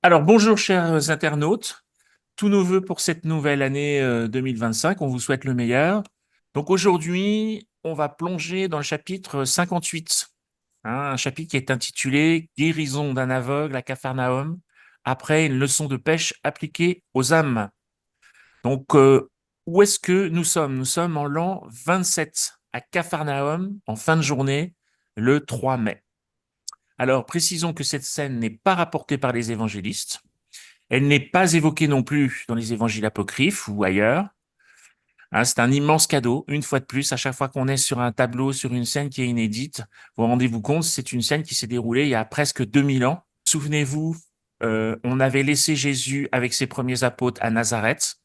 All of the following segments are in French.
Alors, bonjour chers internautes, tous nos voeux pour cette nouvelle année 2025, on vous souhaite le meilleur. Donc aujourd'hui, on va plonger dans le chapitre 58, un chapitre qui est intitulé Guérison d'un aveugle à Capharnaüm, après une leçon de pêche appliquée aux âmes. Donc, où est-ce que nous sommes? Nous sommes en l'an 27 à Capharnaüm, en fin de journée, le 3 mai. Alors, précisons que cette scène n'est pas rapportée par les évangélistes. Elle n'est pas évoquée non plus dans les évangiles apocryphes ou ailleurs. Hein, c'est un immense cadeau, une fois de plus, à chaque fois qu'on est sur un tableau, sur une scène qui est inédite. Vous rendez-vous compte, c'est une scène qui s'est déroulée il y a presque 2000 ans. Souvenez-vous, on avait laissé Jésus avec ses premiers apôtres à Nazareth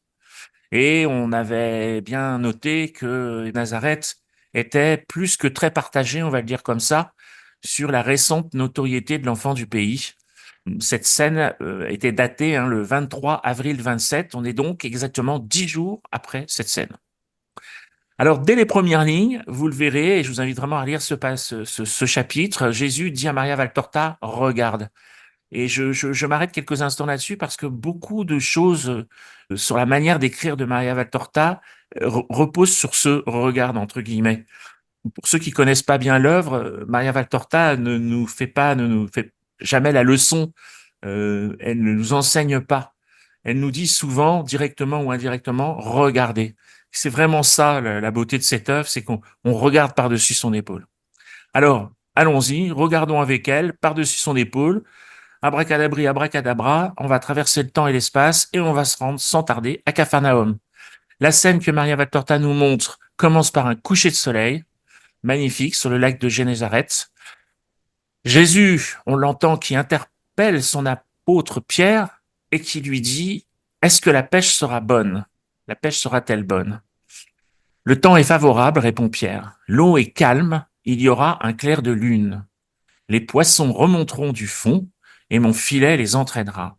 et on avait bien noté que Nazareth était plus que très partagé, on va le dire comme ça, sur la récente notoriété de l'enfant du pays. Cette scène était datée le 23 avril 27. On est donc exactement 10 jours après cette scène. Alors, dès les premières lignes, vous le verrez, et je vous invite vraiment à lire ce chapitre, Jésus dit à Maria Valtorta, regarde. Et je m'arrête quelques instants là-dessus parce que beaucoup de choses sur la manière d'écrire de Maria Valtorta reposent sur ce regard, entre guillemets. Pour ceux qui connaissent pas bien l'œuvre, Maria Valtorta ne nous fait jamais la leçon. Elle ne nous enseigne pas. Elle nous dit souvent, directement ou indirectement, regardez. C'est vraiment ça la beauté de cette œuvre, c'est qu'on regarde par-dessus son épaule. Alors, allons-y, regardons avec elle, par-dessus son épaule, abracadabri, abracadabra, on va traverser le temps et l'espace et on va se rendre sans tarder à Capharnaüm. La scène que Maria Valtorta nous montre commence par un coucher de soleil, magnifique, sur le lac de Génézareth. Jésus, on l'entend, qui interpelle son apôtre Pierre et qui lui dit, est-ce que la pêche sera bonne? La pêche sera-t-elle bonne? Le temps est favorable, répond Pierre. L'eau est calme, il y aura un clair de lune. Les poissons remonteront du fond et mon filet les entraînera.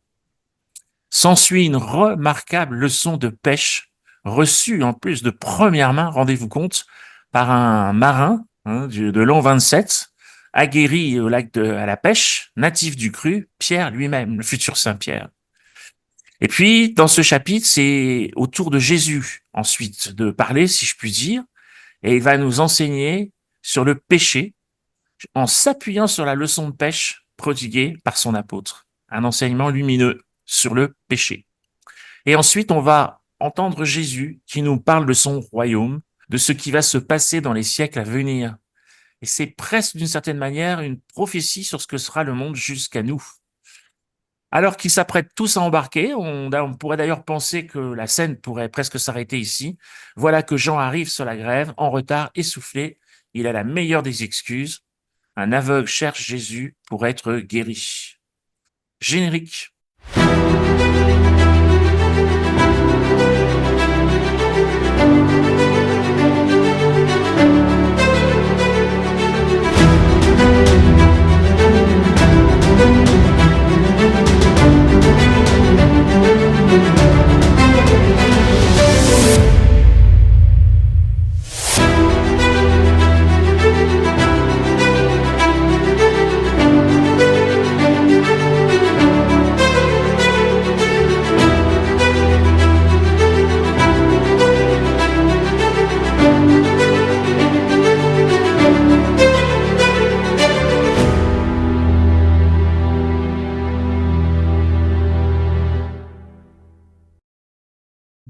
S'ensuit une remarquable leçon de pêche reçue en plus de première main, rendez-vous compte, par un marin de l'an 27, aguerri au lac à la pêche, natif du Cru, Pierre lui-même, le futur Saint-Pierre. Et puis, dans ce chapitre, c'est au tour de Jésus, ensuite, de parler, si je puis dire, et il va nous enseigner sur le péché en s'appuyant sur la leçon de pêche prodiguée par son apôtre. Un enseignement lumineux sur le péché. Et ensuite, on va entendre Jésus qui nous parle de son royaume, de ce qui va se passer dans les siècles à venir. Et c'est presque d'une certaine manière une prophétie sur ce que sera le monde jusqu'à nous. Alors qu'ils s'apprêtent tous à embarquer, on pourrait d'ailleurs penser que la scène pourrait presque s'arrêter ici. Voilà que Jean arrive sur la grève, en retard, essoufflé. Il a la meilleure des excuses. Un aveugle cherche Jésus pour être guéri. Générique.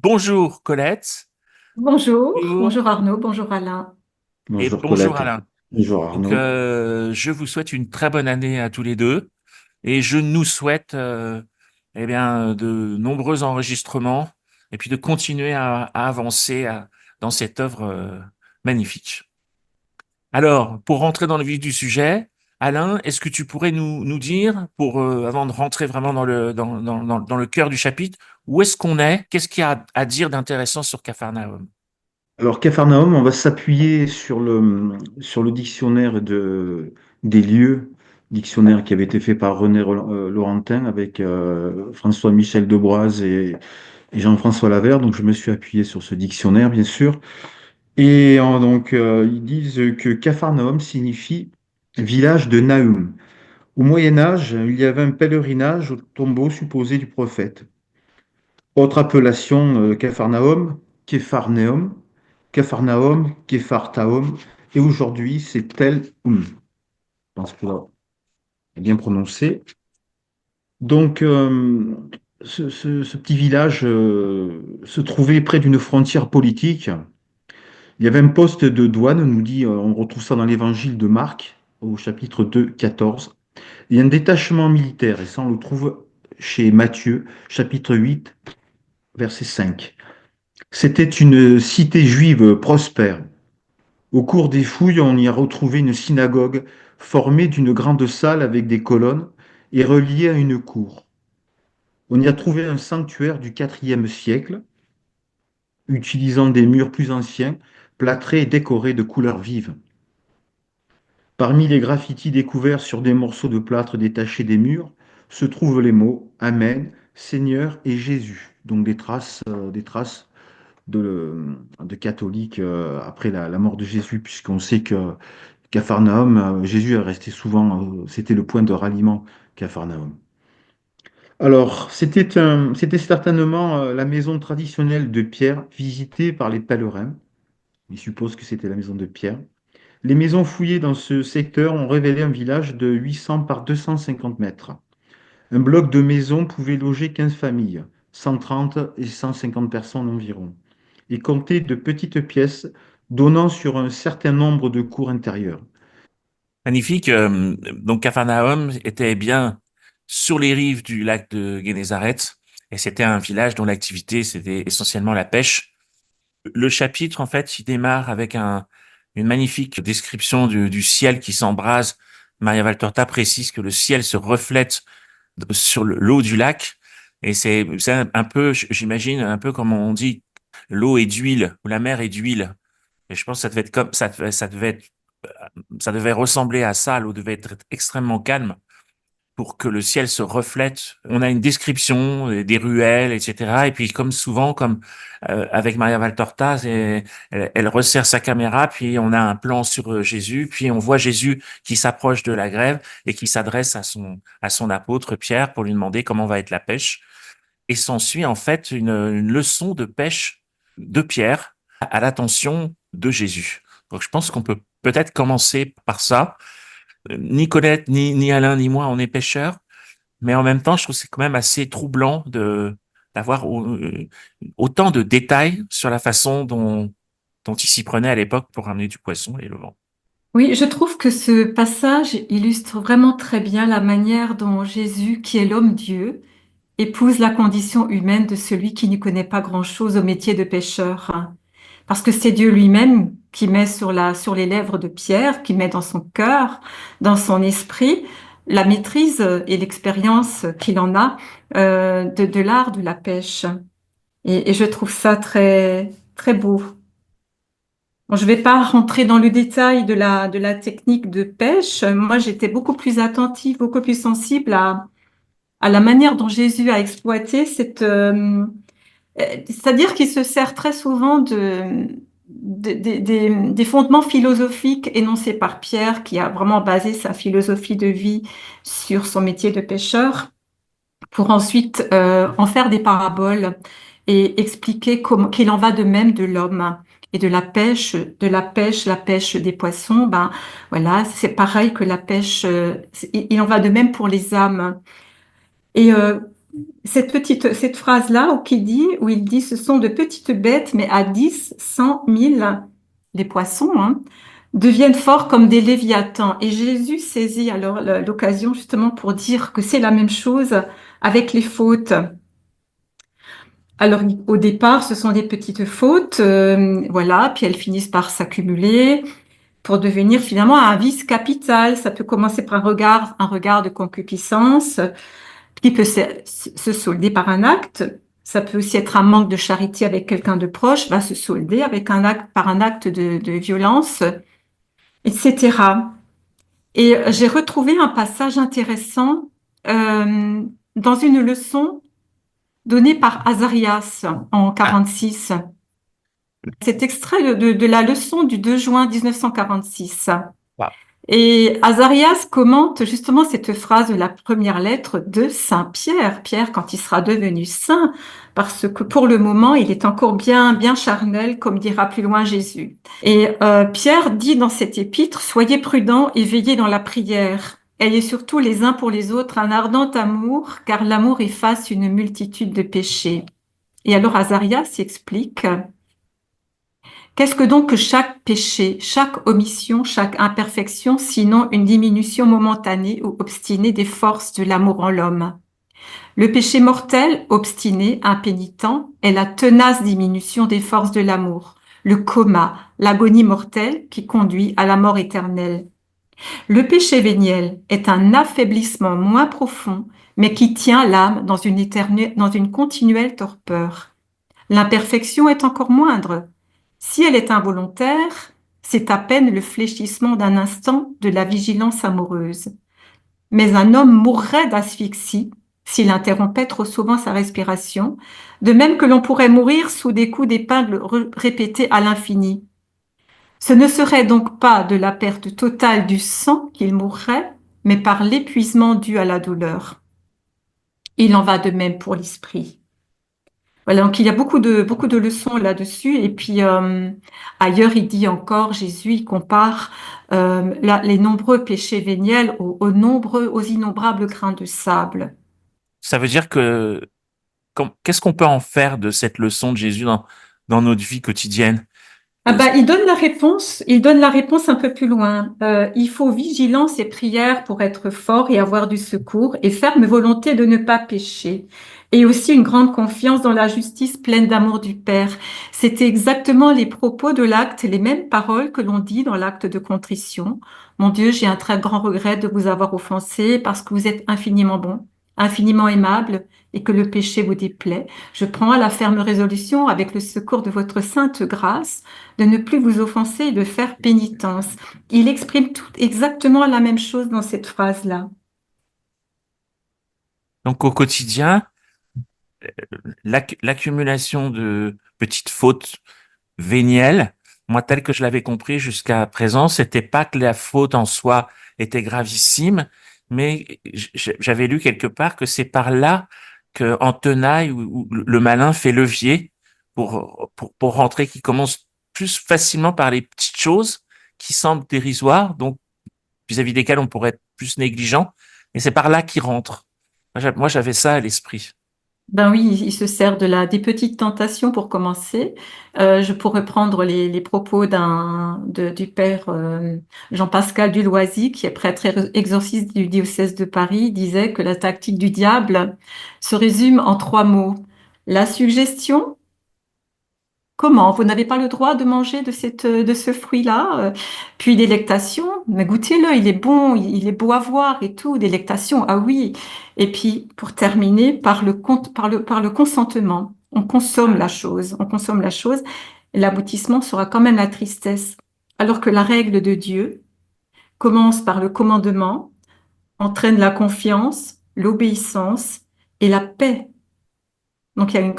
Bonjour Colette. Bonjour, Bonjour. bonjour Arnaud, bonjour Alain. Et Bonjour bonjour Colette. Alain. Bonjour Donc, Arnaud. je vous souhaite une très bonne année à tous les deux et je nous souhaite eh bien, de nombreux enregistrements et puis de continuer à avancer dans cette œuvre magnifique. Alors, pour rentrer dans le vif du sujet, Alain, est-ce que tu pourrais nous dire, avant de rentrer vraiment dans le cœur du chapitre, où est-ce qu'on est? Qu'est-ce qu'il y a à dire d'intéressant sur Capharnaüm? Alors Capharnaüm, on va s'appuyer sur le dictionnaire des lieux, dictionnaire qui avait été fait par René Laurentin avec François-Michel Debroise et Jean-François Lavert. Donc je me suis appuyé sur ce dictionnaire, bien sûr. Et ils disent que Capharnaüm signifie village de Nahum. Au Moyen Âge, il y avait un pèlerinage au tombeau supposé du prophète. Autre appellation, Capharnaüm, Képharnaüm, Capharnaüm, Képhartaüm, et aujourd'hui c'est Tel Um. Je pense que là, c'est bien prononcé. Donc, ce petit village se trouvait près d'une frontière politique. Il y avait un poste de douane, nous dit, on retrouve ça dans l'évangile de Marc, au chapitre 2, 14. Il y a un détachement militaire, et ça on le trouve chez Matthieu, chapitre 8, verset 5. C'était une cité juive prospère. Au cours des fouilles, on y a retrouvé une synagogue formée d'une grande salle avec des colonnes et reliée à une cour. On y a trouvé un sanctuaire du IVe siècle, utilisant des murs plus anciens, plâtrés et décorés de couleurs vives. Parmi les graffitis découverts sur des morceaux de plâtre détachés des murs, se trouvent les mots Amen, Seigneur et Jésus, donc des traces de catholiques après la mort de Jésus, puisqu'on sait que Capharnaüm, Jésus est resté souvent, c'était le point de ralliement, Capharnaüm. Alors, c'était certainement la maison traditionnelle de Pierre, visitée par les pèlerins. Ils supposent que c'était la maison de Pierre. Les maisons fouillées dans ce secteur ont révélé un village de 800 par 250 mètres. Un bloc de maisons pouvait loger 15 familles, 130 et 150 personnes environ, et comptait de petites pièces donnant sur un certain nombre de cours intérieures. Magnifique. Donc, Capharnaüm était bien sur les rives du lac de Guénézareth, et c'était un village dont l'activité, c'était essentiellement la pêche. Le chapitre, en fait, il démarre avec une magnifique description du ciel qui s'embrase. Maria Valtorta précise que le ciel se reflète sur l'eau du lac, et c'est un peu, j'imagine, un peu comme on dit, l'eau est d'huile, ou la mer est d'huile. Et je pense que ça devait être comme, ça devait ressembler à ça, l'eau devait être extrêmement calme pour que le ciel se reflète. On a une description des ruelles, etc. Et puis, comme souvent, comme avec Maria Valtorta, elle resserre sa caméra, puis on a un plan sur Jésus, puis on voit Jésus qui s'approche de la grève et qui s'adresse à son apôtre Pierre pour lui demander comment va être la pêche. Et s'ensuit en fait une leçon de pêche de Pierre à l'attention de Jésus. Donc, je pense qu'on peut peut-être commencer par ça. Ni Colette, ni Alain, ni moi, on est pêcheurs, mais en même temps, je trouve que c'est quand même assez troublant d'avoir autant de détails sur la façon dont ils s'y prenaient à l'époque pour ramener du poisson et le vent. Oui, je trouve que ce passage illustre vraiment très bien la manière dont Jésus, qui est l'homme-dieu, épouse la condition humaine de celui qui n'y connaît pas grand-chose au métier de pêcheur, hein. Parce que c'est Dieu lui-même qui met sur les lèvres de Pierre, qui met dans son cœur, dans son esprit, la maîtrise et l'expérience qu'il en a de l'art de la pêche. Et je trouve ça très, très beau. Bon, je ne vais pas rentrer dans le détail de la technique de pêche. Moi, j'étais beaucoup plus attentive, beaucoup plus sensible à la manière dont Jésus a exploité c'est-à-dire qu'il se sert très souvent des fondements philosophiques énoncés par Pierre, qui a vraiment basé sa philosophie de vie sur son métier de pêcheur, pour ensuite en faire des paraboles et expliquer qu'il en va de même de l'homme et de la pêche des poissons. Ben voilà, c'est pareil que la pêche. Il en va de même pour les âmes. Et cette phrase-là où il dit, ce sont de petites bêtes, mais à 10, 100, 1000, les poissons, hein, deviennent forts comme des léviathans. Et Jésus saisit alors l'occasion justement pour dire que c'est la même chose avec les fautes. Alors, au départ, ce sont des petites fautes, voilà, puis elles finissent par s'accumuler pour devenir finalement un vice capital. Ça peut commencer par un regard de concupiscence, qui peut se solder par un acte. Ça peut aussi être un manque de charité avec quelqu'un de proche, va se solder avec par un acte de violence, etc. Et j'ai retrouvé un passage intéressant euh, dans une leçon donnée par Azarias en Ah, 46. C'est extrait de la leçon du 2 juin 1946. wow. Et Azarias commente justement cette phrase de la première lettre de Saint Pierre, Pierre quand il sera devenu saint, parce que pour le moment, il est encore bien, bien charnel, comme dira plus loin Jésus. Et Pierre dit dans cet épître, soyez prudents et veillez dans la prière. Ayez surtout les uns pour les autres un ardent amour, car l'amour efface une multitude de péchés. Et alors Azarias explique, qu'est-ce que donc que chaque péché, chaque omission, chaque imperfection, sinon une diminution momentanée ou obstinée des forces de l'amour en l'homme? Le péché mortel, obstiné, impénitent, est la tenace diminution des forces de l'amour, le coma, l'agonie mortelle qui conduit à la mort éternelle. Le péché véniel est un affaiblissement moins profond, mais qui tient l'âme dans une continuelle torpeur. L'imperfection est encore moindre. Si elle est involontaire, c'est à peine le fléchissement d'un instant de la vigilance amoureuse. Mais un homme mourrait d'asphyxie s'il interrompait trop souvent sa respiration, de même que l'on pourrait mourir sous des coups d'épingle répétés à l'infini. Ce ne serait donc pas de la perte totale du sang qu'il mourrait, mais par l'épuisement dû à la douleur. Il en va de même pour l'esprit. Voilà, donc il y a beaucoup de leçons là-dessus. Et puis ailleurs, il dit encore, Jésus, il compare les nombreux péchés véniels aux innombrables grains de sable. Ça veut dire que qu'est-ce qu'on peut en faire de cette leçon de Jésus dans notre vie quotidienne? Ah bah, il donne la réponse un peu plus loin. Il faut vigilance et prière pour être fort et avoir du secours et ferme volonté de ne pas pécher. Et aussi une grande confiance dans la justice pleine d'amour du Père. C'était exactement les propos de l'acte, les mêmes paroles que l'on dit dans l'acte de contrition. Mon Dieu, j'ai un très grand regret de vous avoir offensé parce que vous êtes infiniment bon, infiniment aimable et que le péché vous déplaît. Je prends la ferme résolution, avec le secours de votre sainte grâce, de ne plus vous offenser et de faire pénitence. Il exprime exactement la même chose dans cette phrase-là. Donc au quotidien, l'accumulation de petites fautes vénielles, moi tel que je l'avais compris jusqu'à présent, c'était pas que la faute en soi était gravissime, mais j'avais lu quelque part que c'est par là que en tenaille où le malin fait levier pour rentrer, qui commence plus facilement par les petites choses qui semblent dérisoires, donc vis-à-vis desquelles on pourrait être plus négligent, et c'est par là qu'il rentre. Moi, j'avais ça à l'esprit. Ben oui, il se sert des petites tentations pour commencer. Je pourrais prendre les propos du père Jean-Pascal Duloisy, qui est prêtre exorciste du diocèse de Paris. Il disait que la tactique du diable se résume en trois mots. La suggestion. Comment? Vous n'avez pas le droit de manger de ce fruit-là? Puis délectation, mais goûtez-le, il est bon, il est beau à voir et tout. Délectation, ah oui. Et puis, pour terminer, par le consentement. On consomme la chose, et l'aboutissement sera quand même la tristesse. Alors que la règle de Dieu commence par le commandement, entraîne la confiance, l'obéissance et la paix. Donc, il y a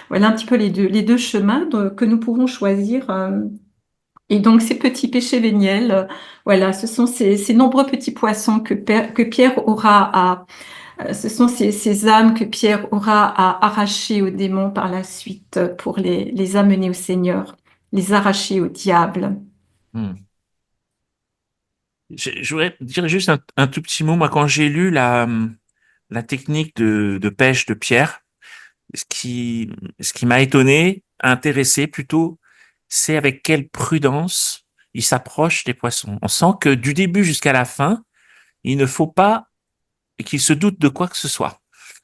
voilà un petit peu les deux chemins que nous pouvons choisir. Et donc, ces petits péchés véniels, voilà, ce sont ces nombreux petits poissons que Pierre ce sont ces âmes que Pierre aura à arracher aux démons par la suite pour les amener au Seigneur, les arracher au diable. Hmm. Je voudrais dire juste un tout petit mot. Moi, quand j'ai lu la technique de pêche de Pierre, ce qui m'a étonné, intéressé plutôt, c'est avec quelle prudence il s'approche des poissons. On sent que du début jusqu'à la fin, il ne faut pas qu'il se doute de quoi que ce soit.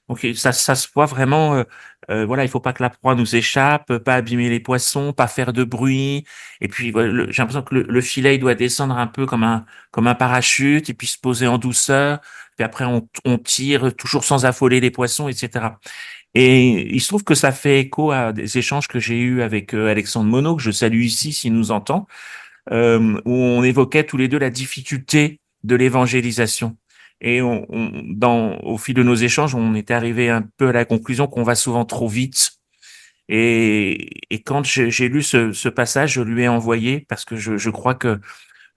Donc ça se voit vraiment. Voilà, il faut pas que la proie nous échappe, pas abîmer les poissons, pas faire de bruit. Et puis voilà, j'ai l'impression que le filet il doit descendre un peu comme un parachute et puis se poser en douceur. Puis après on tire toujours sans affoler les poissons, etc. Et il se trouve que ça fait écho à des échanges que j'ai eus avec Alexandre Monod, que je salue ici s'il nous entend, où on évoquait tous les deux la difficulté de l'évangélisation. Et au fil de nos échanges, on était arrivé un peu à la conclusion qu'on va souvent trop vite. Et quand j'ai lu ce passage, je lui ai envoyé parce que je crois que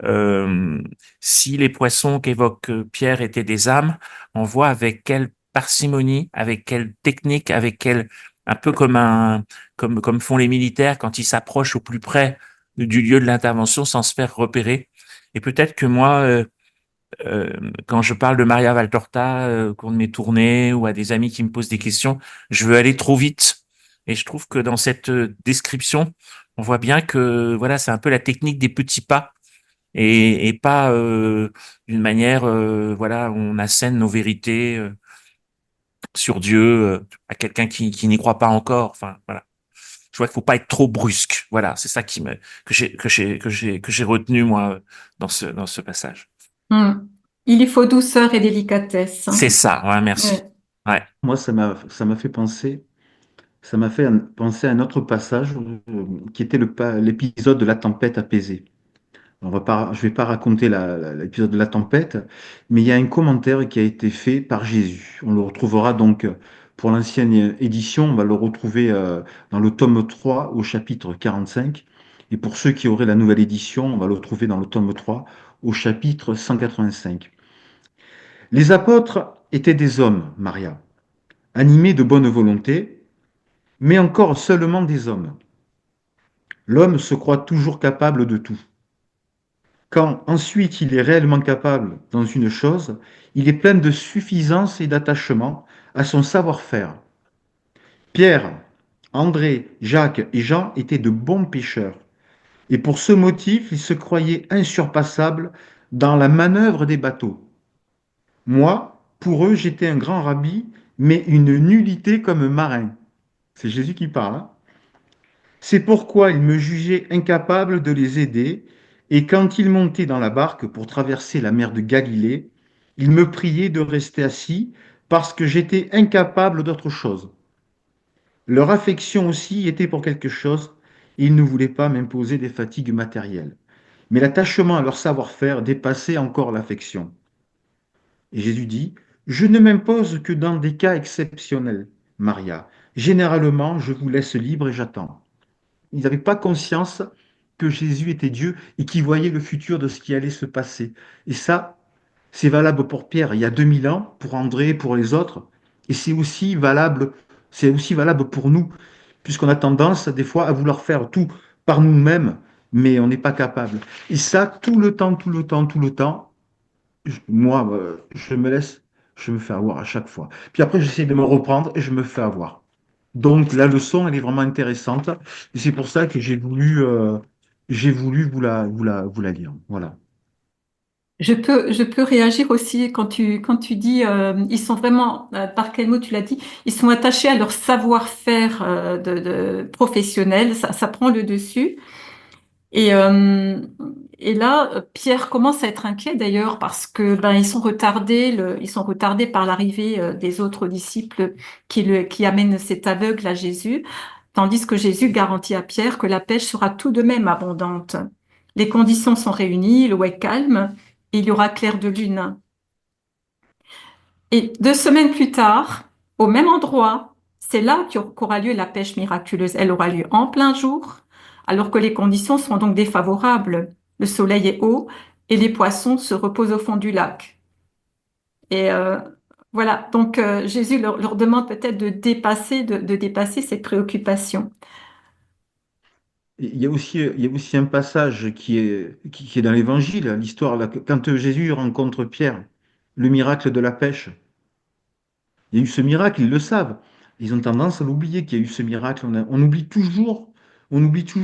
Euh, si les poissons qu'évoque Pierre étaient des âmes, on voit avec quelle parcimonie, avec quelle technique, avec quelle, un peu comme font les militaires quand ils s'approchent au plus près du lieu de l'intervention sans se faire repérer. Et peut-être que moi, quand je parle de Maria Valtorta, au cours de mes tournées ou à des amis qui me posent des questions, je veux aller trop vite. Et je trouve que dans cette description, on voit bien que voilà, c'est un peu la technique des petits pas et pas d'une manière voilà, où on assène nos vérités sur Dieu à quelqu'un qui n'y croit pas encore. Enfin voilà, je vois qu'il faut pas être trop brusque. Voilà, c'est ça que j'ai retenu moi dans ce passage. Hmm. Il y faut douceur et délicatesse. C'est ça, ouais, merci. Ouais. Ouais. Moi, ça m'a fait penser, ça m'a fait penser à un autre passage qui était l'épisode de la tempête apaisée. Je vais pas raconter l'épisode de la tempête, mais il y a un commentaire qui a été fait par Jésus. On le retrouvera donc pour l'ancienne édition, on va le retrouver dans le tome 3 au chapitre 45. Et pour ceux qui auraient la nouvelle édition, on va le retrouver dans le tome 3 au chapitre 185. Les apôtres étaient des hommes, Maria, animés de bonne volonté, mais encore seulement des hommes. L'homme se croit toujours capable de tout. Quand ensuite il est réellement capable dans une chose, il est plein de suffisance et d'attachement à son savoir-faire. Pierre, André, Jacques et Jean étaient de bons pêcheurs, et pour ce motif, ils se croyaient insurpassables dans la manœuvre des bateaux. Moi, pour eux, j'étais un grand rabbi, mais une nullité comme marin. C'est Jésus qui parle, hein. C'est pourquoi ils me jugeaient incapable de les aider, et quand ils montaient dans la barque pour traverser la mer de Galilée, ils me priaient de rester assis parce que j'étais incapable d'autre chose. Leur affection aussi était pour quelque chose, et ils ne voulaient pas m'imposer des fatigues matérielles. Mais l'attachement à leur savoir-faire dépassait encore l'affection. Et Jésus dit, je ne m'impose que dans des cas exceptionnels, Maria. Généralement, je vous laisse libre et j'attends. Ils n'avaient pas conscience que Jésus était Dieu et qu'il voyait le futur de ce qui allait se passer. Et ça, c'est valable pour Pierre il y a 2000 ans, pour André, pour les autres. Et c'est aussi valable pour nous, puisqu'on a tendance des fois à vouloir faire tout par nous-mêmes, mais on n'est pas capable. Et ça, tout le temps, tout le temps, tout le temps, moi, je me fais avoir à chaque fois. Puis après, j'essaie de me reprendre et je me fais avoir. Donc la leçon, elle est vraiment intéressante. Et c'est pour ça que j'ai voulu vous la lire. Voilà. Je peux réagir aussi quand tu dis, ils sont vraiment, par quel mot tu l'as dit, ils sont attachés à leur savoir-faire de professionnel, ça prend le dessus. Et, euh, et là, Pierre commence à être inquiet d'ailleurs parce que ben ils sont retardés, ils sont retardés par l'arrivée des autres disciples qui amènent cet aveugle à Jésus, tandis que Jésus garantit à Pierre que la pêche sera tout de même abondante. Les conditions sont réunies, l'eau est calme et il y aura clair de lune. Et 2 semaines plus tard, au même endroit, c'est là qu'aura lieu la pêche miraculeuse. Elle aura lieu en plein jour, alors que les conditions sont donc défavorables. Le soleil est haut et les poissons se reposent au fond du lac. Et voilà, donc Jésus leur demande peut-être de dépasser cette préoccupation. Et il y a aussi un passage qui est dans l'Évangile, l'histoire, là, quand Jésus rencontre Pierre, le miracle de la pêche. Il y a eu ce miracle, ils le savent. Ils ont tendance à l'oublier qu'il y a eu ce miracle. On oublie toujours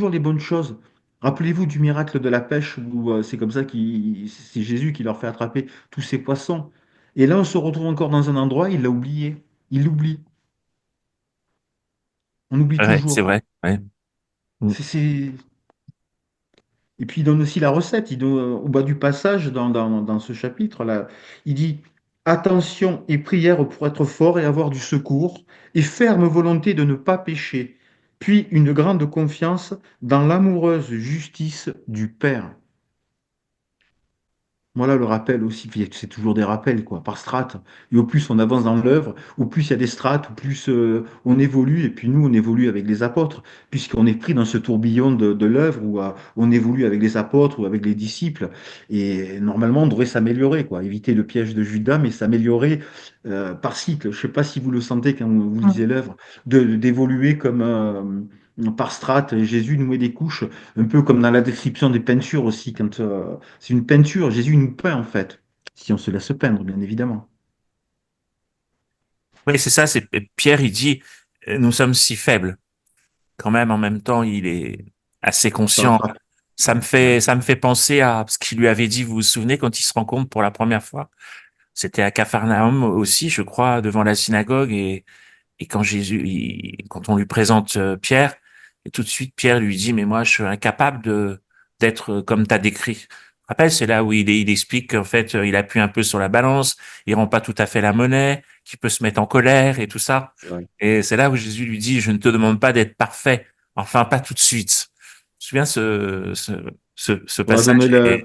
les bonnes choses. Rappelez-vous du miracle de la pêche où c'est comme ça c'est Jésus qui leur fait attraper tous ces poissons. Et là, on se retrouve encore dans un endroit, il l'a oublié. Il l'oublie. On oublie Ouais, c'est toujours. vrai. Ouais. Mm. C'est... Et puis il donne aussi la recette. Au bas du passage, dans ce chapitre-là, il dit, attention et prière pour être fort et avoir du secours, et ferme volonté de ne pas pécher, puis une grande confiance dans l'amoureuse justice du Père. Voilà le rappel aussi, puis c'est toujours des rappels, quoi, par strate. Et au plus on avance dans l'œuvre, au plus il y a des strates, au plus on évolue. Et puis nous, on évolue avec les apôtres, puisqu'on est pris dans ce tourbillon de l'œuvre où on évolue avec les apôtres ou avec les disciples. Et normalement, on devrait s'améliorer, quoi, éviter le piège de Judas, mais s'améliorer par cycle. Je ne sais pas si vous le sentez quand vous lisez l'œuvre, d'évoluer comme par strate. Et Jésus nous met des couches, un peu comme dans la description des peintures aussi, quand c'est une peinture. Jésus nous peint en fait, si on se laisse peindre, bien évidemment. Oui, c'est ça, c'est Pierre, il dit, nous sommes si faibles. Quand même, en même temps, il est assez Ça va conscient. frapper. Ça me fait penser à ce qu'il lui avait dit, vous vous souvenez, quand il se rencontre pour la première fois. C'était à Capharnaüm aussi, je crois, devant la synagogue, et quand quand on lui présente Pierre, et tout de suite Pierre lui dit, mais moi je suis incapable d'être comme t'as décrit. Tu te rappelles, c'est là où il explique qu'en fait il appuie un peu sur la balance, il rend pas tout à fait la monnaie, qu'il peut se mettre en colère et tout ça. C'est vrai. Et c'est là où Jésus lui dit, je ne te demande pas d'être parfait, enfin pas tout de suite. Je me souviens ce On va donner passage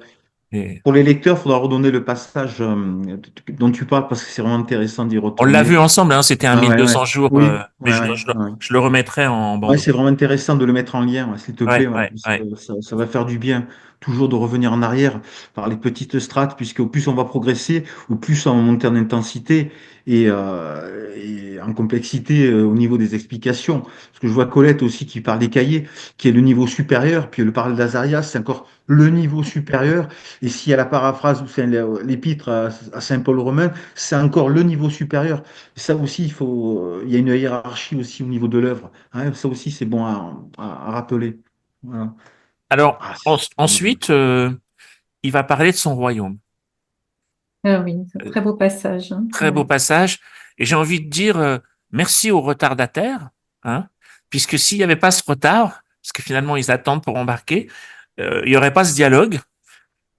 est- Pour les lecteurs, il faudra redonner le passage dont tu parles parce que c'est vraiment intéressant d'y on l'a vu retourner. ensemble, hein, c'était un Ah ouais, ouais. 1200 jours, Oui, mais ouais, ouais, ouais. je le remettrai en Ouais, bandeau. c'est vraiment intéressant de le mettre en lien, ouais, s'il te plaît, Ouais, ouais, ouais, parce ouais. que ça va faire du bien, toujours de revenir en arrière par les petites strates, puisque au plus on va progresser, au plus on va monter en intensité et en complexité au niveau des explications. Parce que je vois Colette aussi qui parle des cahiers, qui est le niveau supérieur, puis le parle d'Azarias, c'est encore le niveau supérieur. Et s'il y a la paraphrase ou c'est l'épître à Saint Paul romain, c'est encore le niveau supérieur. Ça aussi, il y a une hiérarchie aussi au niveau de l'œuvre. Hein, ça aussi, c'est bon à rappeler. Voilà. Alors, Ah, c'est magnifique. ensuite, il va parler de son royaume. Ah oui, c'est un Euh, très beau passage, hein. Très beau Ouais. passage. Et j'ai envie de dire merci aux retardataires, hein, puisque s'il n'y avait pas ce retard, parce que finalement ils attendent pour embarquer, il n'y aurait pas ce dialogue.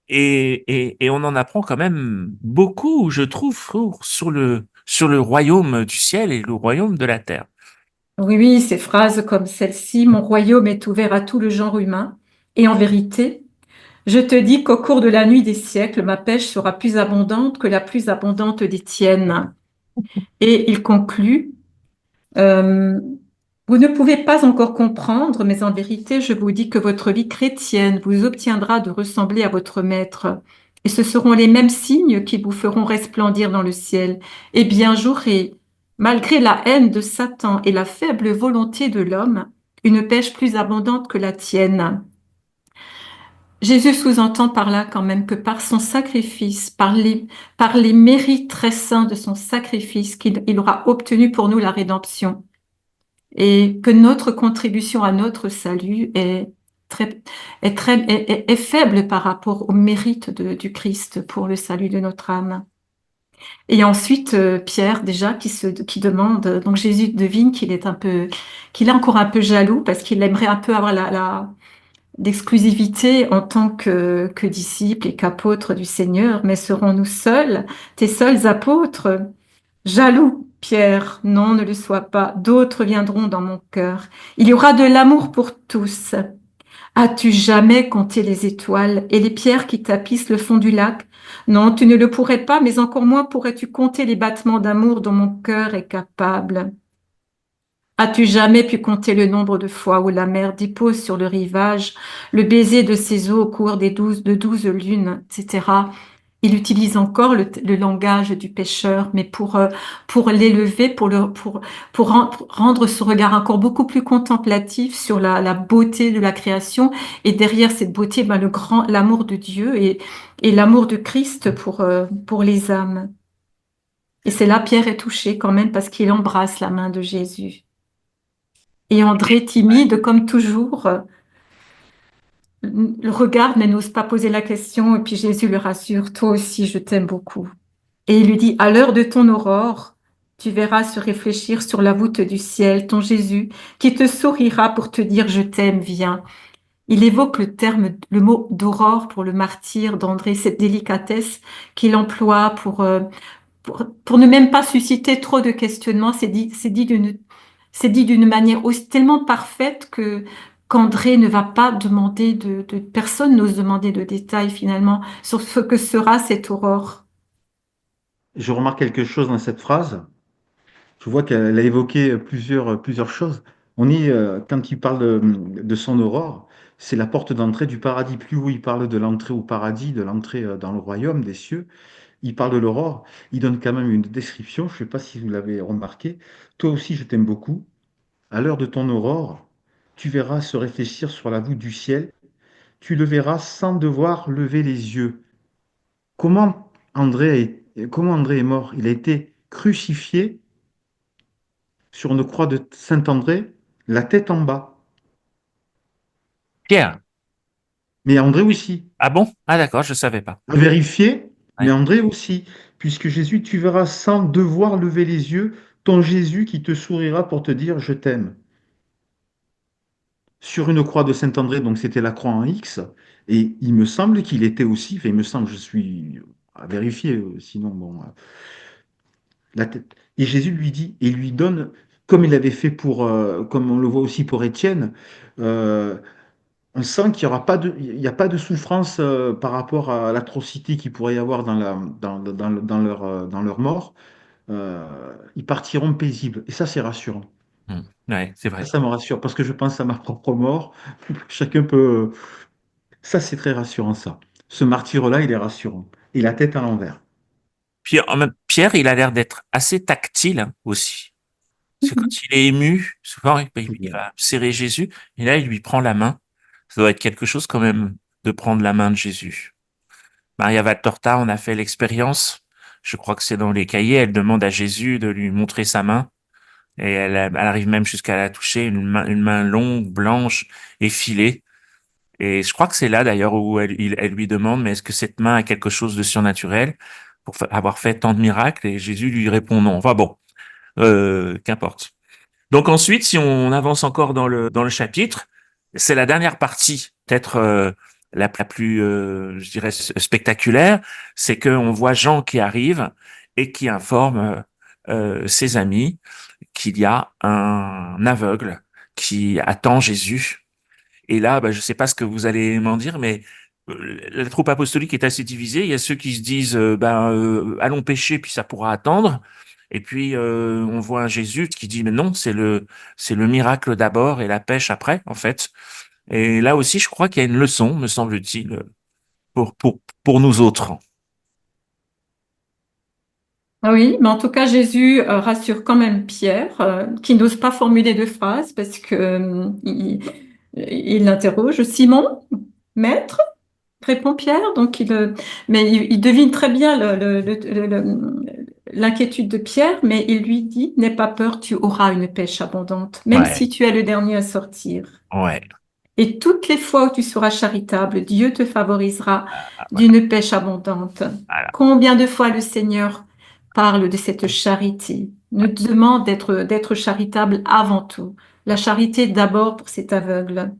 Et on en apprend quand même beaucoup, je trouve, sur le royaume du ciel et le royaume de la terre. Oui, oui, ces phrases comme celle-ci, mon royaume est ouvert à tout le genre humain. Et en vérité, je te dis qu'au cours de la nuit des siècles, ma pêche sera plus abondante que la plus abondante des tiennes. Et il conclut, euh, vous ne pouvez pas encore comprendre, mais en vérité, je vous dis que votre vie chrétienne vous obtiendra de ressembler à votre Maître. Et ce seront les mêmes signes qui vous feront resplendir dans le ciel. Eh bien, j'aurai, malgré la haine de Satan et la faible volonté de l'homme, une pêche plus abondante que la tienne. Jésus sous-entend par là quand même que par son sacrifice, par les mérites très saints de son sacrifice, il aura obtenu pour nous la rédemption et que notre contribution à notre salut très, est faible par rapport au mérite du Christ pour le salut de notre âme. Et ensuite, Pierre, déjà, qui demande, donc Jésus devine qu'il est encore un peu jaloux parce qu'il aimerait un peu avoir d'exclusivité en tant que disciple et qu'apôtre du Seigneur, mais serons-nous seuls, tes seuls apôtres? Jaloux, Pierre, non, ne le sois pas. D'autres viendront dans mon cœur. Il y aura de l'amour pour tous. As-tu jamais compté les étoiles et les pierres qui tapissent le fond du lac? Non, tu ne le pourrais pas, mais encore moins pourrais-tu compter les battements d'amour dont mon cœur est capable. As-tu jamais pu compter le nombre de fois où la mer dépose sur le rivage le baiser de ses eaux au cours de 12 lunes, etc. Il utilise encore le langage du pêcheur, mais pour l'élever, pour rendre ce regard encore beaucoup plus contemplatif sur la beauté de la création. Et derrière cette beauté, ben, l'amour de Dieu et l'amour de Christ pour les âmes. Et c'est là Pierre est touché quand même parce qu'il embrasse la main de Jésus. Et André, timide comme toujours, le regarde mais n'ose pas poser la question. Et puis Jésus le rassure, toi aussi, je t'aime beaucoup. Et il lui dit, à l'heure de ton aurore, tu verras se réfléchir sur la voûte du ciel ton Jésus qui te sourira pour te dire je t'aime, viens. Il évoque le mot d'aurore pour le martyr d'André, cette délicatesse qu'il emploie pour ne même pas susciter trop de questionnements. C'est dit d'une manière aussi tellement parfaite qu'André ne va pas demander personne n'ose demander de détails finalement sur ce que sera cette aurore. Je remarque quelque chose dans cette phrase. Je vois qu'elle a évoqué plusieurs choses. Quand il parle de son aurore, c'est la porte d'entrée du paradis. Plus haut il parle de l'entrée au paradis, de l'entrée dans le royaume des cieux, il parle de l'aurore. Il donne quand même une description. Je ne sais pas si vous l'avez remarqué. Toi aussi, je t'aime beaucoup. À l'heure de ton aurore, tu verras se réfléchir sur la voûte du ciel. Tu le verras sans devoir lever les yeux. Comment André est mort? Il a été crucifié sur une croix de Saint-André, la tête en bas. Pierre. Mais André aussi. Ah bon? Ah d'accord, je savais pas. À vérifier, mais Ouais. André aussi. Puisque Jésus, tu verras sans devoir lever les yeux ton Jésus qui te sourira pour te dire je t'aime. Sur une croix de Saint-André, donc c'était la croix en X, et il me semble qu'il était aussi, enfin il me semble, je suis à vérifier, sinon bon, la tête. Et Jésus lui dit, et lui donne, comme il avait fait comme on le voit aussi pour Étienne, euh, on sent qu'il y aura pas de, il y a pas de souffrance par rapport à l'atrocité qu'il pourrait y avoir dans leur mort. Ils partiront paisibles. Et ça, c'est rassurant. Ouais, c'est vrai. Ça me rassure parce que je pense à ma propre mort. Chacun peut. Ça, c'est très rassurant, ça. Ce martyre-là, il est rassurant. Et la tête à l'envers. Puis Pierre, il a l'air d'être assez tactile hein, aussi. Parce que quand il est ému, souvent il va serrer Jésus, et là il lui prend la main. Ça doit être quelque chose quand même de prendre la main de Jésus. Maria Valtorta, on a fait l'expérience. Je crois que c'est dans les cahiers. Elle demande à Jésus de lui montrer sa main. Et elle arrive même jusqu'à la toucher, une main longue, blanche, effilée. Et je crois que c'est là d'ailleurs où elle lui demande, mais est-ce que cette main a quelque chose de surnaturel pour avoir fait tant de miracles? Et Jésus lui répond non. Enfin bon, qu'importe. Donc ensuite, si on avance encore dans le chapitre, c'est la dernière partie, peut-être la plus, je dirais, spectaculaire, c'est qu'on voit Jean qui arrive et qui informe ses amis qu'il y a un aveugle qui attend Jésus. Et là, je ne sais pas ce que vous allez m'en dire, mais la troupe apostolique est assez divisée. Il y a ceux qui se disent, allons pêcher, puis ça pourra attendre. Et puis on voit un Jésus qui dit, mais non, c'est le miracle d'abord et la pêche après, en fait. Et là aussi, je crois qu'il y a une leçon, me semble-t-il, pour nous autres. Ah oui, mais en tout cas, Jésus rassure quand même Pierre, qui n'ose pas formuler de phrase parce que il l'interroge. Simon, maître, répond Pierre. Donc mais il devine très bien l'inquiétude de Pierre, mais il lui dit, n'aie pas peur, tu auras une pêche abondante, même Ouais, si tu es le dernier à sortir. ouais, Et toutes les fois où tu seras charitable, Dieu te favorisera voilà, d'une pêche abondante. voilà. Combien de fois le Seigneur parle de cette charité, nous demande d'être charitable avant tout. La charité d'abord pour cet aveugle.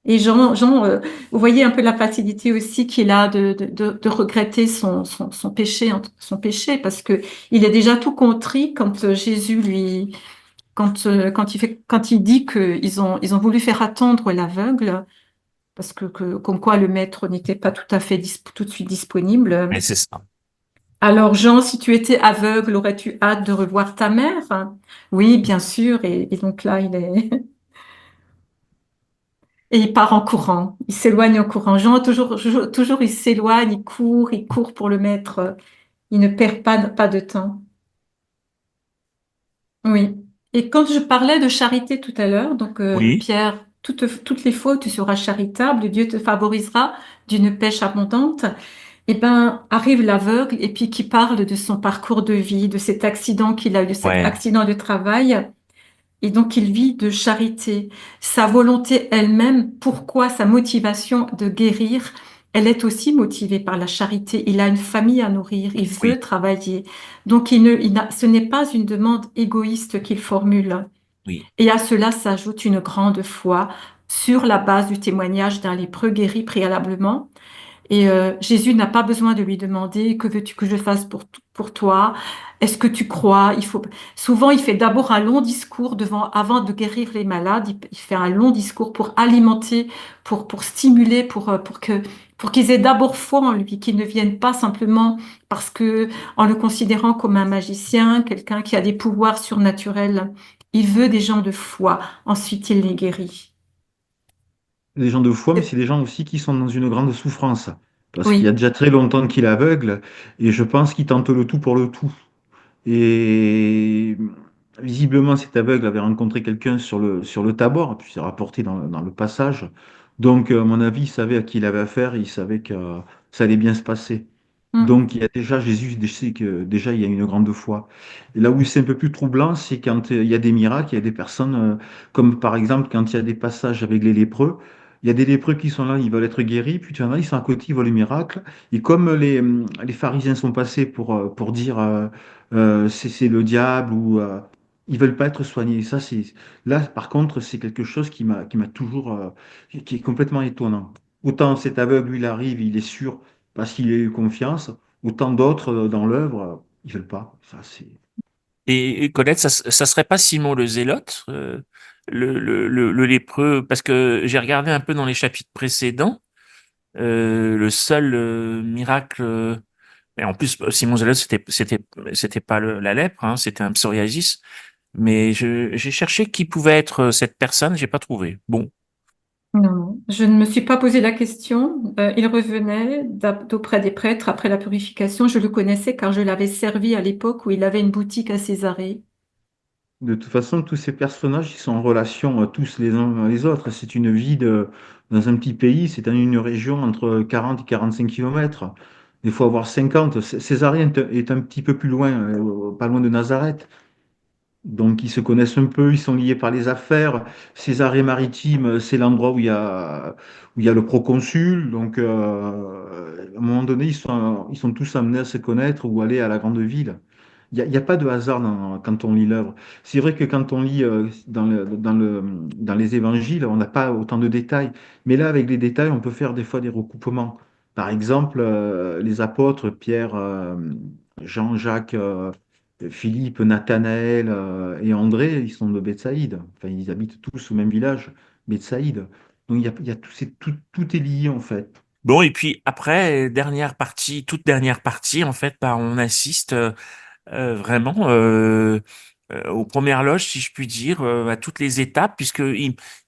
Et vous voyez un peu la facilité aussi qu'il a de regretter son péché, parce que il est déjà tout contrit quand Jésus quand il dit ils ont voulu faire attendre l'aveugle, parce comme quoi le maître n'était pas tout à fait tout de suite disponible. Mais c'est ça. Alors Jean, si tu étais aveugle, aurais-tu hâte de revoir ta mère? Oui, bien sûr. Et donc là, et il part en courant. Il s'éloigne en courant. Jean, toujours, il s'éloigne, il court pour le maître. Il ne perd pas de temps. Oui. Et quand je parlais de charité tout à l'heure, donc Oui, Pierre, toutes les fois où tu seras charitable, Dieu te favorisera d'une pêche abondante. Eh ben, arrive l'aveugle et puis qui parle de son parcours de vie, de cet accident qu'il a eu, de cet ouais, accident de travail. Et donc, il vit de charité. Sa volonté elle-même, pourquoi sa motivation de guérir, elle est aussi motivée par la charité. Il a une famille à nourrir, il veut oui, travailler. Donc, ce n'est pas une demande égoïste qu'il formule. oui. Et à cela s'ajoute une grande foi sur la base du témoignage d'un lépreux guéri préalablement. Et Jésus n'a pas besoin de lui demander que veux-tu que je fasse pour toi? Est-ce que tu crois? Souvent, il fait d'abord un long discours avant de guérir les malades. Il fait un long discours pour alimenter, pour stimuler, pour qu'ils aient d'abord foi en lui, qu'ils ne viennent pas simplement parce que, en le considérant comme un magicien, quelqu'un qui a des pouvoirs surnaturels. Il veut des gens de foi. Ensuite, il les guérit. Des gens de foi, mais c'est des gens aussi qui sont dans une grande souffrance. Parce qu'il y a Oui. déjà très longtemps qu'il est aveugle, et je pense qu'il tente le tout pour le tout. Et visiblement, cet aveugle avait rencontré quelqu'un sur le Tabor, puis c'est rapporté dans le passage. Donc, à mon avis, il savait à qui il avait affaire, et il savait que ça allait bien se passer. Mm. Donc, il y a déjà, Jésus, je sais que déjà, il y a une grande foi. Et là où c'est un peu plus troublant, c'est quand il y a des miracles, il y a des personnes, comme par exemple, quand il y a des passages avec les lépreux, il y a des lépreux qui sont là, ils veulent être guéris, puis tu en as, ils sont à côté, ils voient le miracle. Et comme les pharisiens sont passés pour dire c'est le diable ou ils veulent pas être soignés. Et ça, là, par contre, c'est quelque chose qui m'a toujours, qui est complètement étonnant. Autant cet aveugle, lui, il arrive, il est sûr parce qu'il a eu confiance. Autant d'autres dans l'œuvre, ils veulent pas. Ça, c'est. Et Colette, ça serait pas Simon le Zélote, le lépreux, parce que j'ai regardé un peu dans les chapitres précédents, le seul miracle, et en plus Simon Zélote, c'était pas la lèpre, hein, c'était un psoriasis, mais j'ai cherché qui pouvait être cette personne, j'ai pas trouvé. Bon, Non, je ne me suis pas posé la question. Il revenait d'auprès des prêtres après la purification. Je le connaissais car je l'avais servi à l'époque où il avait une boutique à Césarée. De toute façon, tous ces personnages, ils sont en relation tous les uns les autres. C'est une vie dans un petit pays, c'est dans une région entre 40 et 45 kilomètres. Des fois, voire 50. Césarien est un petit peu plus loin, pas loin de Nazareth. Donc, ils se connaissent un peu, ils sont liés par les affaires. Césarée-Maritime, c'est l'endroit où il y a le proconsul. Donc, à un moment donné, ils sont tous amenés à se connaître ou aller à la grande ville. Il y a pas de hasard quand on lit l'œuvre. C'est vrai que quand on lit dans les évangiles, on n'a pas autant de détails. Mais là, avec les détails, on peut faire des fois des recoupements. Par exemple, les apôtres, Pierre, Jean, Jacques, Philippe, Nathanaël et André, ils sont de Bethsaïde. Enfin, ils habitent tous au même village, Bethsaïde. Donc, il y a tout est lié, en fait. bon, et puis après toute dernière partie, en fait, bah, on assiste vraiment aux premières loges, si je puis dire, à toutes les étapes,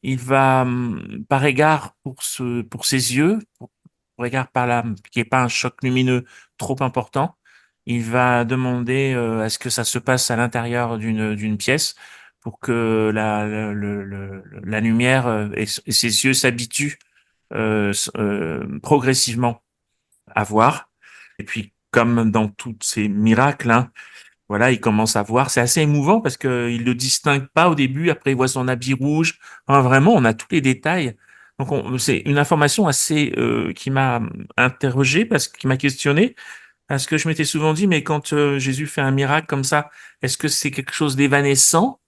il va, par égard pour ses yeux, pour égard par là, qui est pas un choc lumineux trop important, il va demander à ce que ça se passe à l'intérieur d'une pièce pour que la lumière et ses yeux s'habituent progressivement à voir. Et puis, comme dans tous ces miracles, hein, voilà, il commence à voir. C'est assez émouvant parce que il le distingue pas au début. Après, il voit son habit rouge. Enfin, vraiment, on a tous les détails. Donc, c'est une information assez qui m'a interrogé qui m'a questionné, parce que je m'étais souvent dit, mais quand Jésus fait un miracle comme ça, est-ce que c'est quelque chose d'évanescent?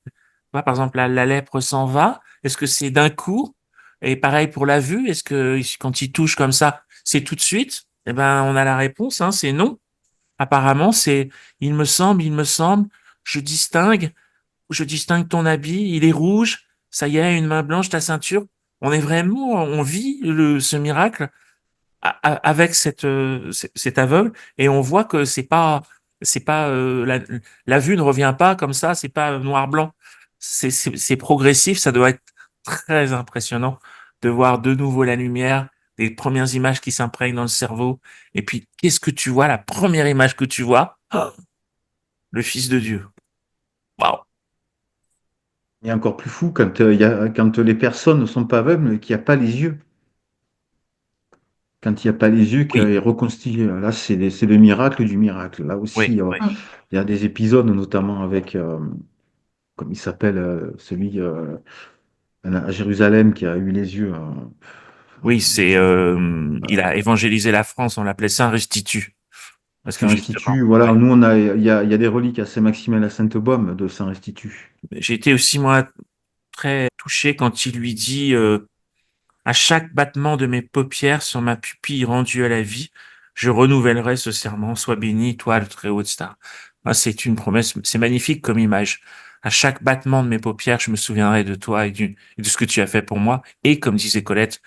Par exemple, la lèpre s'en va. Est-ce que c'est d'un coup? Et pareil pour la vue. Est-ce que quand il touche comme ça, c'est tout de suite? Eh ben, on a la réponse, hein, c'est non. Apparemment, il me semble, je distingue, je distingue ton habit, il est rouge, ça y est, une main blanche, ta ceinture. On vit ce miracle avec cet aveugle et on voit que c'est pas, la vue ne revient pas comme ça, c'est pas noir-blanc. C'est progressif, ça doit être très impressionnant de voir de nouveau la lumière, les premières images qui s'imprègnent dans le cerveau. Et puis, qu'est-ce que tu vois? La première image que tu vois, oh, le Fils de Dieu. Waouh! Et encore plus fou quand les personnes ne sont pas aveugles, mais qu'il n'y a pas les yeux. Quand il n'y a pas les yeux, qu'il Oui, est reconstitué. Là, c'est le miracle du miracle. Là oui, aussi, oui. Mm. il y a des épisodes, notamment avec, comme il s'appelle, celui à Jérusalem qui a eu les yeux. Oui, il a évangélisé la France, on l'appelait Saint Restitut. Parce que justement, Saint-Restitut, voilà, ouais. nous, il y a des reliques à Saint-Maximin la Sainte-Baume de Saint-Restitut. J'ai été aussi, moi, très touché quand il lui dit, À chaque battement de mes paupières sur ma pupille rendue à la vie, je renouvellerai ce serment. Sois béni, toi, le très haute star. Ah, c'est une promesse, c'est magnifique comme image. À chaque battement de mes paupières, je me souviendrai de toi et de ce que tu as fait pour moi. Et comme disait Colette,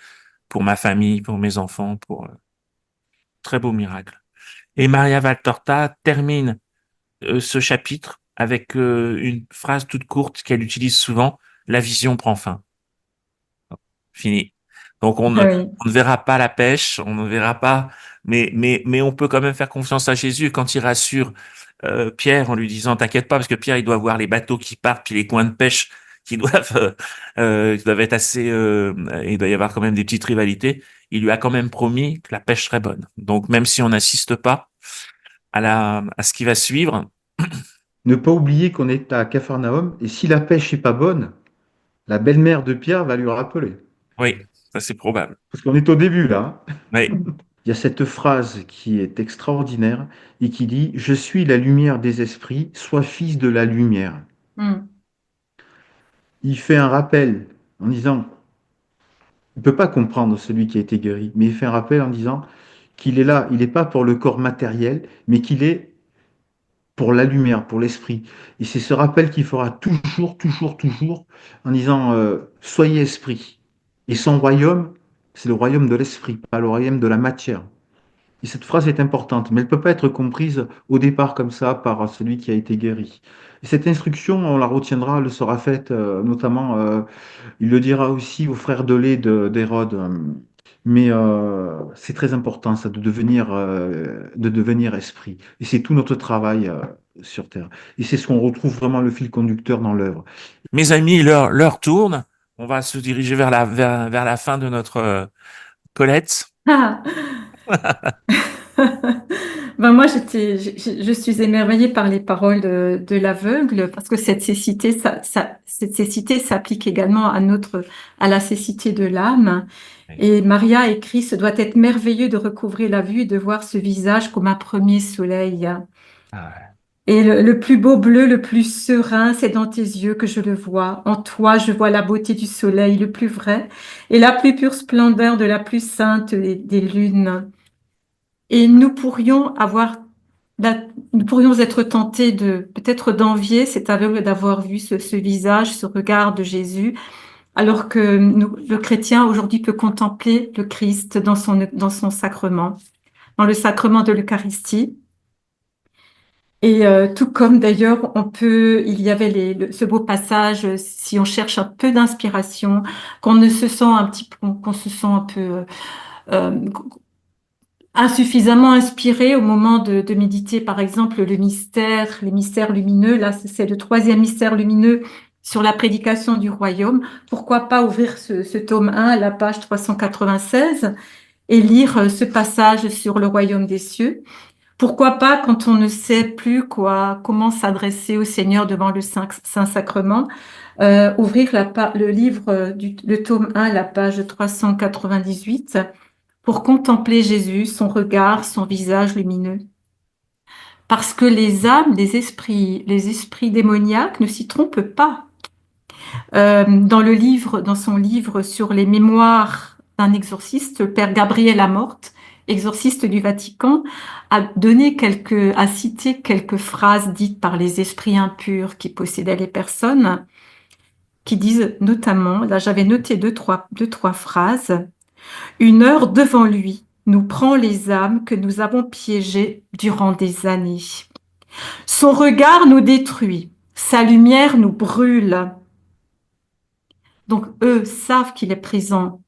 pour ma famille, pour mes enfants, pour très beau miracle. Et Maria Valtorta termine ce chapitre avec une phrase toute courte qu'elle utilise souvent, la vision prend fin. Fini. Donc Oui. on ne verra pas la pêche, on ne verra pas, mais on peut quand même faire confiance à Jésus quand il rassure Pierre en lui disant t'inquiète pas parce que Pierre il doit voir les bateaux qui partent puis les coins de pêche qui doivent être assez, il doit y avoir quand même des petites rivalités. Il lui a quand même promis que la pêche serait bonne. Donc même si on n'assiste pas à ce qui va suivre, Ne pas oublier qu'on est à Capharnaüm et si la pêche n'est pas bonne, la belle-mère de Pierre va lui rappeler. oui, ça c'est probable. Parce qu'on est au début là. Oui. Il y a cette phrase qui est extraordinaire et qui dit: Je suis la lumière des esprits, sois fils de la lumière. Mm. Il fait un rappel en disant, il ne peut pas comprendre celui qui a été guéri, mais il fait un rappel en disant qu'il est là, il n'est pas pour le corps matériel, mais qu'il est pour la lumière, pour l'esprit. Et c'est ce rappel qu'il fera toujours, toujours, toujours, en disant, soyez esprit. Et son royaume, c'est le royaume de l'esprit, pas le royaume de la matière. Et cette phrase est importante, mais elle ne peut pas être comprise au départ comme ça par celui qui a été guéri. Et cette instruction, on la retiendra, elle sera faite notamment, il le dira aussi au frère de lait d'Hérode. Mais c'est très important, ça, de devenir esprit. Et c'est tout notre travail sur Terre. Et c'est ce qu'on retrouve vraiment le fil conducteur dans l'œuvre. Mes amis, l'heure tourne. On va se diriger vers la fin de notre Colette. Ah. Ben moi, je suis émerveillée par les paroles de l'aveugle parce que cette cécité, cette cécité s'applique également à la cécité de l'âme. Oui. Et Maria écrit, ce doit être merveilleux de recouvrer la vue et de voir ce visage comme un premier soleil. Ah Et le plus beau bleu, le plus serein, c'est dans tes yeux que je le vois. En toi, je vois la beauté du soleil, le plus vrai, et la plus pure splendeur de la plus sainte des lunes. Et nous pourrions être tentés peut-être d'envier cet aveugle d'avoir vu ce visage, ce regard de Jésus, alors que le chrétien aujourd'hui peut contempler le Christ dans son sacrement, dans le sacrement de l'Eucharistie. Et tout comme d'ailleurs, il y avait ce beau passage, si on cherche un peu d'inspiration, qu'on se sent un peu euh, insuffisamment inspiré au moment de méditer, par exemple, les mystères lumineux. Là, c'est le troisième mystère lumineux sur la prédication du royaume. Pourquoi pas ouvrir ce tome 1 à la page 396 et lire ce passage sur le royaume des cieux. Pourquoi pas, quand on ne sait plus comment s'adresser au Seigneur devant le Saint-Sacrement, ouvrir le livre, le tome 1, la page 398, pour contempler Jésus, son regard, son visage lumineux. Parce que les âmes, les esprits démoniaques ne s'y trompent pas. Dans son livre sur les mémoires d'un exorciste, le père Gabriel Amorth, exorciste du Vatican, a cité quelques phrases dites par les esprits impurs qui possédaient les personnes, qui disent notamment, là j'avais noté deux, trois phrases. Une heure devant lui nous prend les âmes que nous avons piégées durant des années. Son regard nous détruit, sa lumière nous brûle. Donc eux savent qu'il est présent,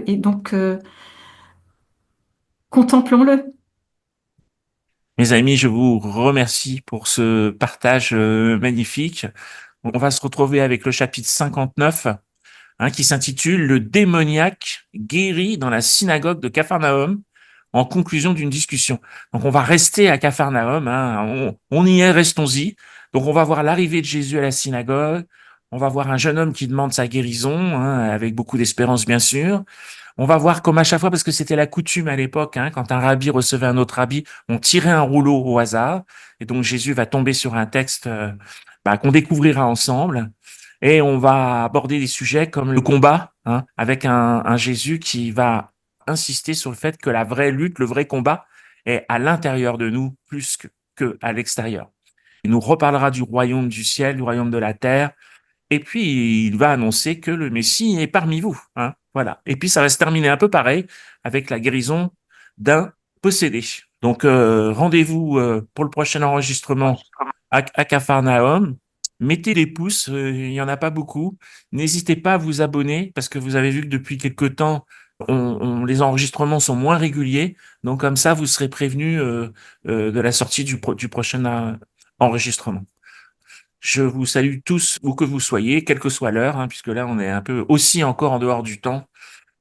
et donc contemplons-le. Mes amis, je vous remercie pour ce partage magnifique. On va se retrouver avec le chapitre 59, qui s'intitule Le démoniaque guéri dans la synagogue de Capharnaüm, en conclusion d'une discussion. Donc on va rester à Capharnaüm, on y est, restons-y. Donc on va voir l'arrivée de Jésus à la synagogue, on va voir un jeune homme qui demande sa guérison, avec beaucoup d'espérance bien sûr. On va voir comme à chaque fois, parce que c'était la coutume à l'époque, quand un rabbi recevait un autre rabbi, on tirait un rouleau au hasard, et donc Jésus va tomber sur un texte qu'on découvrira ensemble, et on va aborder des sujets comme le combat hein, avec un Jésus qui va insister sur le fait que la vraie lutte, le vrai combat est à l'intérieur de nous plus que à l'extérieur. Il nous reparlera du royaume du ciel, du royaume de la terre, et puis il va annoncer que le Messie est parmi vous, hein, voilà. Et puis ça va se terminer un peu pareil avec la guérison d'un possédé. Donc rendez-vous pour le prochain enregistrement à Capharnaüm. Mettez des pouces, il y en a pas beaucoup. N'hésitez pas à vous abonner parce que vous avez vu que depuis quelque temps, les enregistrements sont moins réguliers. Donc comme ça, vous serez prévenu de la sortie du prochain enregistrement. Je vous salue tous, où que vous soyez, quelle que soit l'heure, hein, puisque là, on est un peu aussi encore en dehors du temps.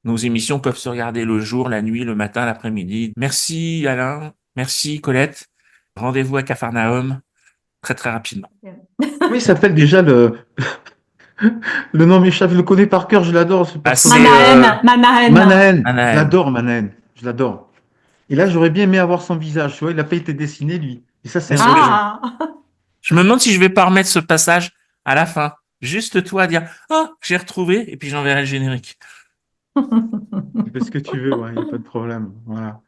Nos émissions peuvent se regarder le jour, la nuit, le matin, l'après-midi. Merci Alain, merci Colette. Rendez-vous à Capharnaüm très très rapidement. Comment il s'appelle déjà le nom m'échappe, je le connais par cœur, je l'adore ce Ah, personnage. Manahen. Manahen, je Anaël. l'adore Manahen, je l'adore. Et là, j'aurais bien aimé avoir son visage, tu vois, il n'a pas été dessiné lui. Et ça, c'est un Est-ce que regret. Ah, je me demande si je vais pas remettre ce passage à la fin. Juste toi dire, ah, j'ai retrouvé, et puis j'enverrai le générique. Tu fais ce que tu veux, ouais, il n'y a pas de problème. Voilà.